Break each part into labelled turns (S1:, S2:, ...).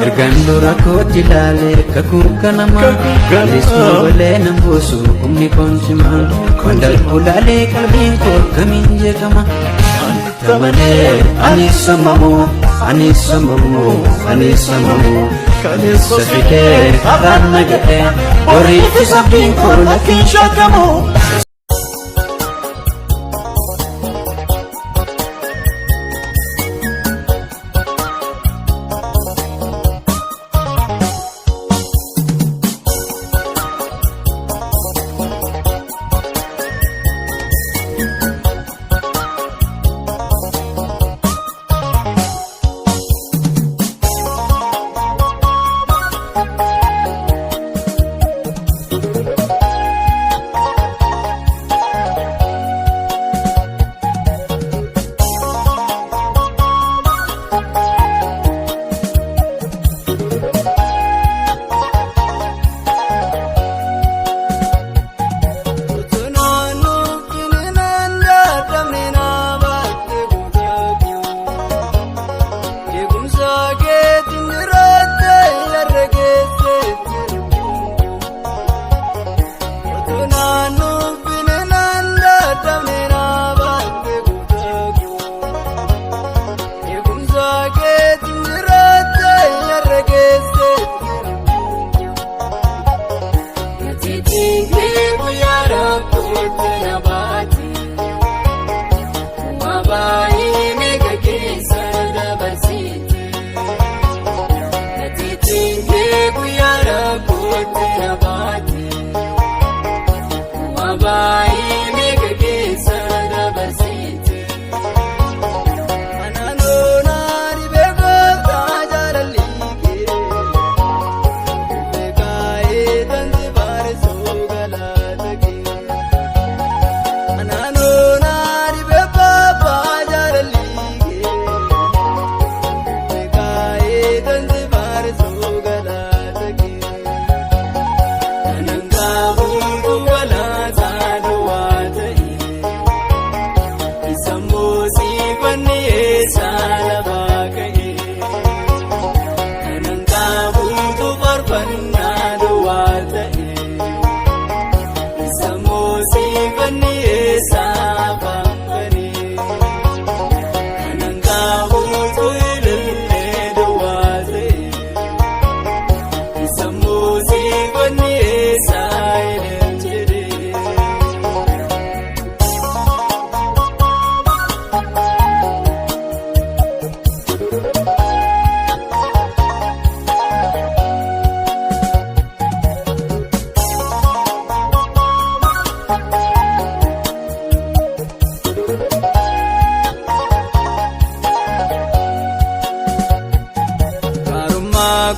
S1: Ergando rakkootti ilaalee kakuuka namaa Gaaleessu walee nambuusu humni koonsimaa Wandalquu laalee qalbiin koo kamiin jeeqama Tamalee ani sammamoo Kaleessa fidee har'aan nagadhee Horiitti sabbiin koo lakkiin shaakamoo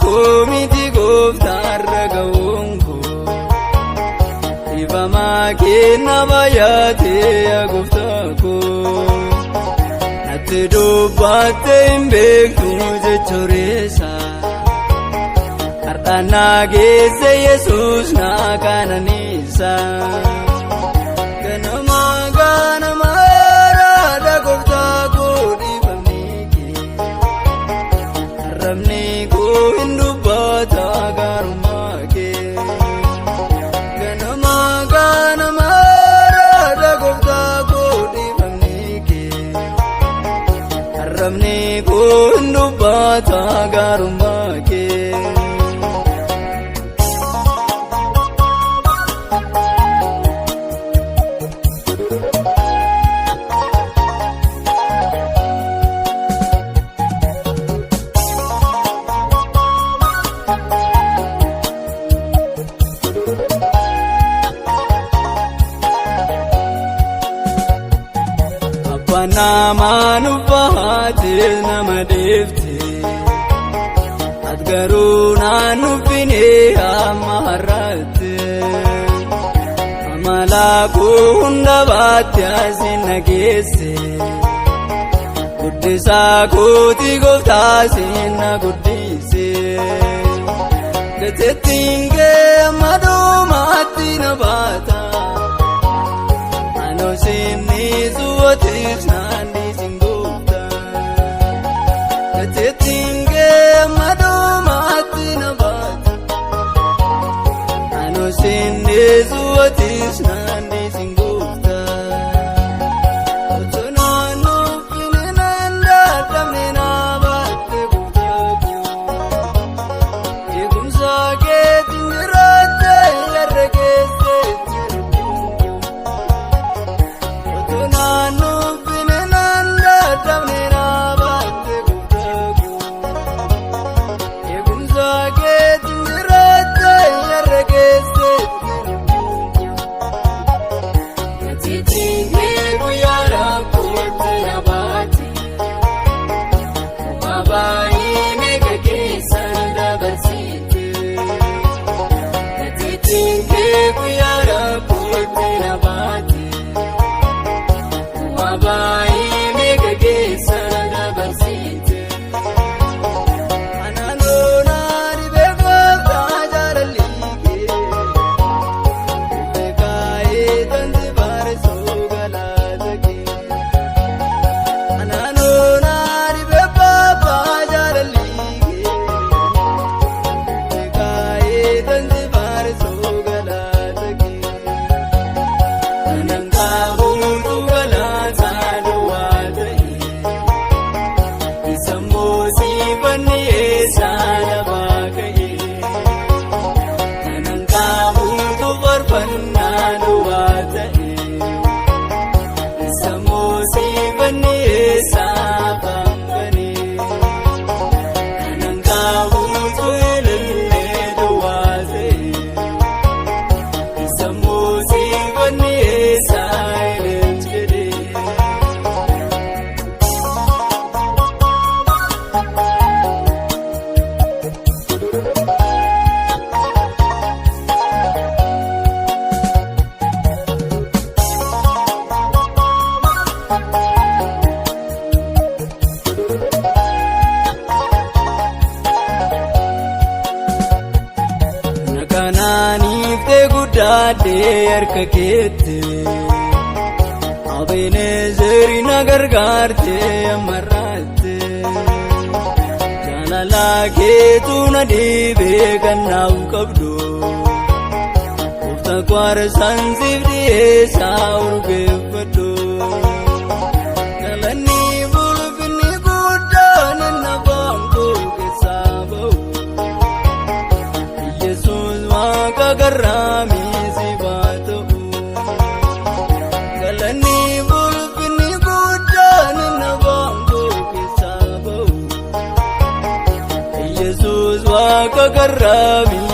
S2: Komiti gooftaan raga'uunko Ifamaa kenna baay'atee gooftaako Natti dubbattee hin beektu jechureessa Har'aan naa geesse Yesuus naa kananiisa Ganama raada gooftaako dhiifamni kee Arrabni Hindubbata garummaa kee Ganama raada gooftaa koo dhiifamni kee Arrabni koo hindubbata garummaa kee Nama nuffaatii nama deeftee ati garuu naan nuffinee amma har'aattee amala koo hunda baattee asiin nageesse guddisaa kooti gooftaa siin na guddise gatettiin kee amma dhumaatti na baata ano sinni suwwatis naanni singufta gatettiin kee amma kootis naanni singuuta. Otoo naannoo finfinaan dadhabne naa baatte guutuu. Eegumsa keetiin jiraatte yarra keessee jiru. Otoo naannoo finfinaan dadhabne naa baatte guutuu. Eegumsa keetiin jiraatte yarra keessee jiru. Titiikee guyyaa rakkootti na baate. Maabaayii meeqa keessan dabarsite. Titiikee guyyaa rakkootti na baate. Maabaayii meeqa keessan dabarsite. Anaanoo naani beekooftaa jaalalli kee. Beekaayee tanti baaresoo galaata kee. Anaanoo naani beekooftaa jaalalli kee. Beekaayee tanti baaresoo galaata kee. Kanan kaa'uutu galaataa duwwaa ta'e. Isa moosii fanni eessaa lafaa ka'e. Kanan kaa'uutu farfannaa duwwaa ta'e. Isa moosii fanni eessaa fangane. Kanan kaa'uutu ilillee duwwaa ta'e. Isa moosii fanni eessaa ilil jedhe. Nakanaaniif ta'e guddaadhee harka keetti. Abeneezeri na gargaarte ammarraatte. Jaalala keetu na dhiibee kan naaf qabdu. Gooftaa koo aarsan siif dhiyeessaa urgeeffadhu. Galanni bulfinni guddaan inni afaan koo keessaa ba'u. Yesuus waaqa garraamii siif haa ta'u. Galanni bulfinni guddaan inni afaan koo keessaa ba'u. Yesuus waaqa garraamii